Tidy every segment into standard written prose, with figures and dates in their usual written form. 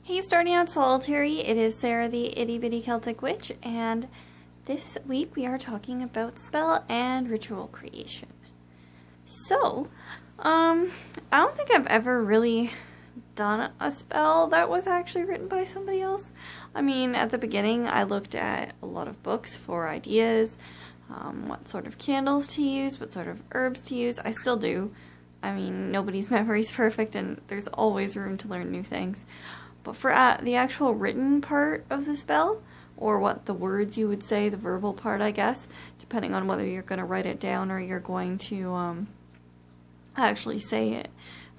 Hey, starting out solitary, it is Sarah the Itty Bitty Celtic Witch, and this week we are talking about spell and ritual creation. So, I don't think I've ever really done a spell that was actually written by somebody else. I mean, at the beginning I looked at a lot of books for ideas, what sort of candles to use, what sort of herbs to use. I still do. I mean, nobody's memory's perfect and there's always room to learn new things. But for the actual written part of the spell, or what the words you would say, the verbal part I guess, depending on whether you're going to write it down or you're going to actually say it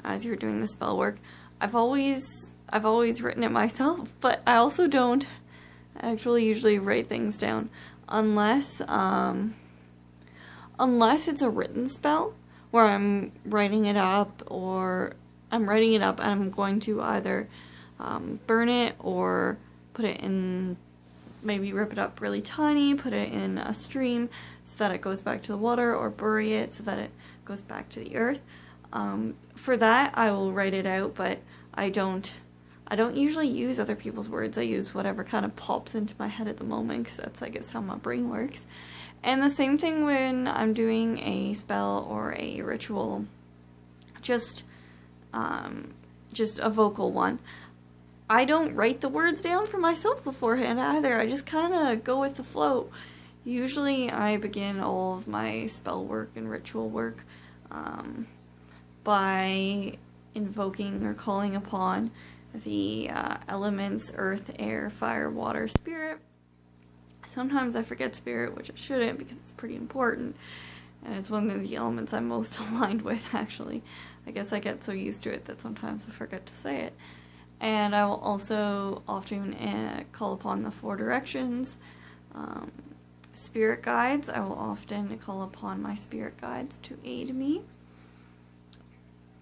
as you're doing the spell work, I've always written it myself, but I also don't actually usually write things down unless it's a written spell where I'm writing it up, or I'm writing it up and I'm going to either burn it or put it in, maybe rip it up really tiny, put it in a stream so that it goes back to the water, or bury it so that it goes back to the earth. For that I will write it out, but I don't usually use other people's words. I use whatever kind of pops into my head at the moment, because that's, I guess, how my brain works. And the same thing when I'm doing a spell or a ritual, just a vocal one. I don't write the words down for myself beforehand either. I just kind of go with the flow. Usually I begin all of my spell work and ritual work by invoking or calling upon the elements: earth, air, fire, water, spirit. Sometimes I forget spirit, which I shouldn't because it's pretty important, and it's one of the elements I'm most aligned with, actually. I guess I get so used to it that sometimes I forget to say it. And I will also often call upon the four directions. Spirit guides, I will often call upon my spirit guides to aid me.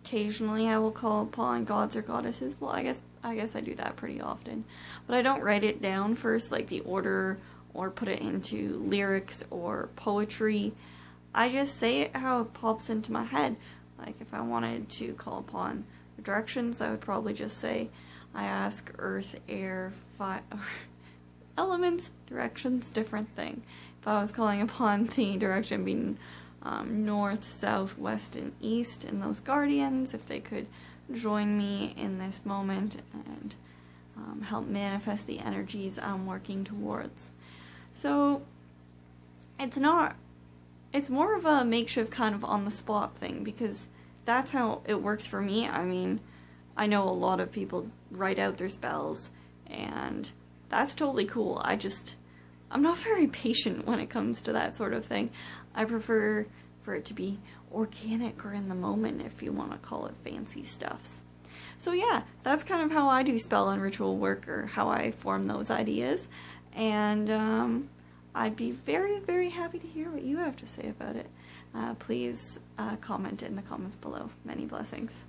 Occasionally I will call upon gods or goddesses. Well, I guess I do that pretty often. But I don't write it down first, like the order, or put it into lyrics or poetry. I just say it how it pops into my head. Like if I wanted to call upon the directions, I would probably just say, I ask earth, air, fire, elements, directions, different thing. If I was calling upon the direction being north, south, west, and east, and those guardians, if they could join me in this moment and help manifest the energies I'm working towards. So it's more of a makeshift kind of on the spot thing, because that's how it works for me. I mean, I know a lot of people write out their spells, and that's totally cool. I'm not very patient when it comes to that sort of thing. I prefer for it to be organic or in the moment, if you want to call it fancy stuffs. So yeah, that's kind of how I do spell and ritual work, or how I form those ideas. And I'd be very, very happy to hear what you have to say about it. Please comment in the comments below. Many blessings.